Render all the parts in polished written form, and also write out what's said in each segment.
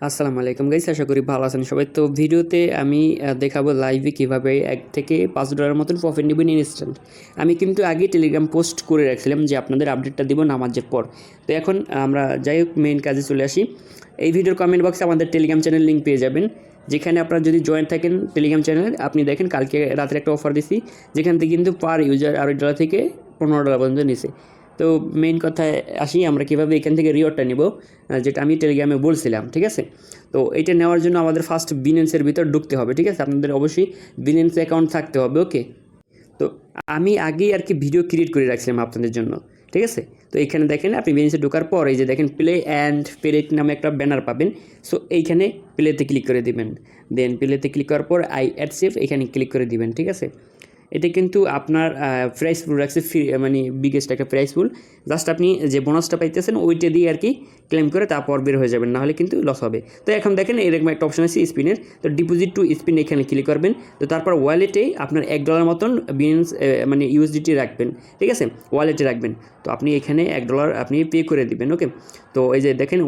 আসসালামু আলাইকুম গাইস, আশা করি ভালো আছেন সবাই। তো ভিডিওতে আমি দেখাবো লাইভে কিভাবে $1 থেকে $5 মতন প্রফিট নেবেন ইনস্ট্যান্ট। আমি কিন্তু আগে টেলিগ্রাম পোস্ট করে রাখছিলাম যে আপনাদের আপডেটটা দিব নামাজের পর। তো এখন আমরা যাই হোক মেইন কাজে চলে আসি। এই ভিডিওর কমেন্ট বক্সে আমাদের টেলিগ্রাম চ্যানেল লিঙ্ক পেয়ে যাবেন, যেখানে আপনারা যদি জয়েন থাকেন টেলিগ্রাম চ্যানেলে, আপনি দেখেন কালকে রাতের একটা অফার দিছি, যেখান থেকে কিন্তু পার ইউজার $8 থেকে $15 পর্যন্ত নিছে। তো মেইন কথায় আসি, আমরা কীভাবে এখান থেকে রিওয়ার্ডটা নেব, যেটা আমি টেলিগ্রামে বলছিলাম। ঠিক আছে, তো এইটা নেওয়ার জন্য আমাদের ফার্স্ট বিনেন্সের ভিতর ঢুকতে হবে। ঠিক আছে, আপনাদের অবশ্যই বিনেন্স অ্যাকাউন্ট থাকতে হবে। ওকে, তো আমি আগেই আর কি ভিডিও ক্রিয়েট করে রাখছিলাম আপনাদের জন্য। ঠিক আছে, তো এইখানে দেখেন আপনি বিনেন্সে ঢোকার পর এই যে দেখেন প্লে অ্যান্ড পেলেট নামে একটা ব্যানার পাবেন। সো এইখানে প্লেতে ক্লিক করে দিবেন, দেন প্লেতে ক্লিক করার পর আই অ্যাডসেভ এখানে ক্লিক করে দিবেন। ঠিক আছে, এটা কিন্তু আপনার প্রাইস পুল রাখছে, ফ্রি মানে বিগেস্ট একটা প্রাইস পুল। জাস্ট আপনি যে বোনাসটা পাইতেছেন ওইটা দিয়ে আর কি ক্লেম করে তারপর বের হয়ে যাবেন, নাহলে কিন্তু লস হবে। তো এখন দেখেন এরকম একটা অপশন আছে স্পিনের, তো ডিপোজিট টু স্পিন এখানে ক্লিক করবেন। তো তারপর ওয়ালেটে আপনার $1 মতন বিনেন্স মানে ইউএসডিটি রাখবেন। ঠিক আছে, ওয়ালেটে রাখবেন। তো আপনি এখানে $1 আপনি পে করে দিবেন। ওকে, তো এই যে দেখেন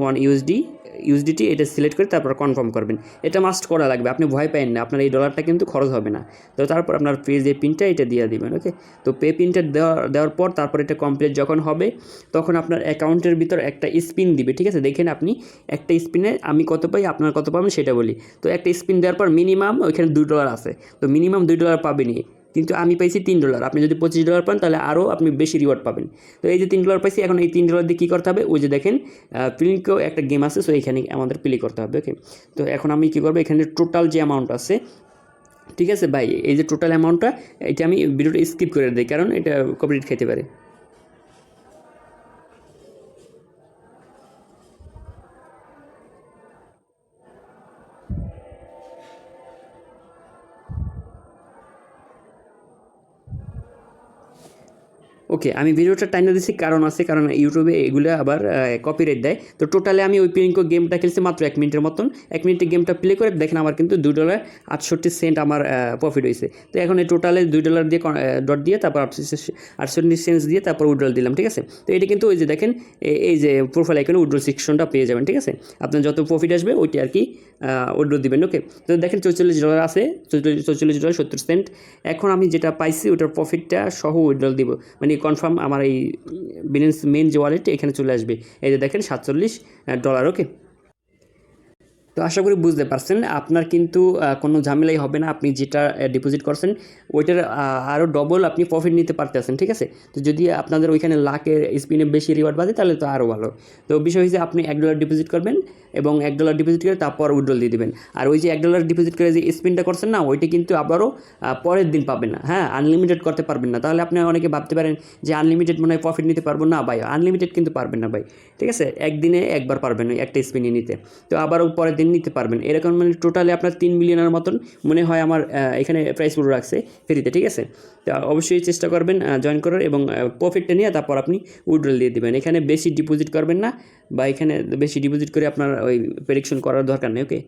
ইউএসডিটি এটা সিলেক্ট করে তারপর কনফার্ম করবেন। এটা মাস্ট করা লাগবে, আপনি ভয় পাবেন না, আপনার এই ডলারটা কিন্তু খরচ হবে না। তো তারপর আপনার যে পিনটা এটা দিয়ে দিবেন। ওকে, তো পে পিনটা দেওয়ার পর তারপর এটা কমপ্লিট যখন হবে তখন আপনার অ্যাকাউন্টের ভিতর একটা স্পিন দিবে। ঠিক আছে, দেখেন আপনি একটা স্পিনে আমি কত পাই, আপনার কত পাবেন সেটা বলি। তো একটা স্পিন দেওয়ার পর মিনিমাম ওইখানে $2 আছে, তো মিনিমাম $2 পাবেনই, কিন্তু আমি পাইছি $3। আপনি যদি $25 পান তাহলে আরও আপনি বেশি রিওয়ার্ড পাবেন। তো এই যে $3 পাইছি, এখন এই $3 দিয়ে কী করতে হবে, ওই যে দেখেন প্লিঙ্কও একটা গেম আছে, সো এখানে আমাদের প্লে করতে হবে। ওকে, তো এখন আমি কী করবো, এখানে টোটাল যে অ্যামাউন্ট আছে, ঠিক আছে ভাই, এই যে টোটাল অ্যামাউন্টটা, এটা আমি ভিডিওটা স্কিপ করে দিই কারণ এটা কপিরাইট খেতে পারে। ওকে, আমি ভিডিওটা টাইমে দিচ্ছি, কারণ আছে, কারণ ইউটিউবে এগুলো আবার কপিরাইট দেয়। তো টোটালে আমি ওই পিঙ্কো গেমটা খেলছি মাত্র 1 মিনিটের মতন। 1 মিনিটের গেমটা প্লে করে দেখেন আমার কিন্তু $2.68 আমার প্রফিট হয়েছে। তো এখন এই টোটালে $2 দিয়ে ডট দিয়ে তারপর 68 সেন্টস দিয়ে তারপর উইড্রল দিলাম। ঠিক আছে, তো এটা কিন্তু ওই যে দেখেন এই যে প্রোফাইল আইকনে উইড্রল সেকশনটা পেয়ে যাবেন। ঠিক আছে, আপনার যত প্রফিট আসবে ওইটা আর কি উইড্রল দিবেন। ওকে, তো দেখেন $44 আছে, $44.70। এখন আমি যেটা পাইছি ওটার প্রফিটটা সহ উইড্রল দিব, মানে কনফার্ম আমার এই বিনেন্স মেন যে ওয়ালেট এখানে চলে আসবে। এই যে দেখেন $47। ওকে, তো আশা করি বুঝতে পারছেন, আপনার কিন্তু কোনো ঝামেলাই হবে না। আপনি যেটা ডিপোজিট করছেন ওইটার আরও ডবল আপনি প্রফিট নিতে পারতেছেন। ঠিক আছে, তো যদি আপনাদের ওইখানে লাখের স্পিনে বেশি রিওয়ার্ড বাজে তাহলে তো আরও ভালো। তো বিষয় হচ্ছে আপনি $1 ডিপোজিট করবেন এবং $1 ডিপোজিট করে তারপর উইড্রল দিয়ে দেবেন। আর ওই যে $1 ডিপোজিট করে যে স্পিনটা করছেন না, ওইটা কিন্তু আবারও পরের দিন পাবেন না। হ্যাঁ, আনলিমিটেড করতে পারবেন না। তাহলে আপনি অনেকে ভাবতে পারেন যে আনলিমিটেড মনে হয় প্রফিট নিতে পারবো না। ভাই, আনলিমিটেড কিন্তু পারবেন না ভাই। ঠিক আছে, একদিনে একবার পারবেন ওই একটা স্পিনে নিতে, তো আবারও পরের দিন নিতে পারবেন। এরকম মানে টোটালি আপনার 3 মিলিয়নের মতন মনে হয় আমার এখানে প্রাইস পুরো রাখছে ফ্রিতে। ঠিক আছে, তো অবশ্যই চেষ্টা করবেন জয়েন করার এবং প্রফিটটা নিয়ে তারপর আপনি উইড্রল দিয়ে দেবেন। এখানে বেশি ডিপোজিট করবেন না, বা এখানে বেশি ডিপোজিট করে আপনার ওই প্রেডিকশন করার দরকার নেই। ওকে।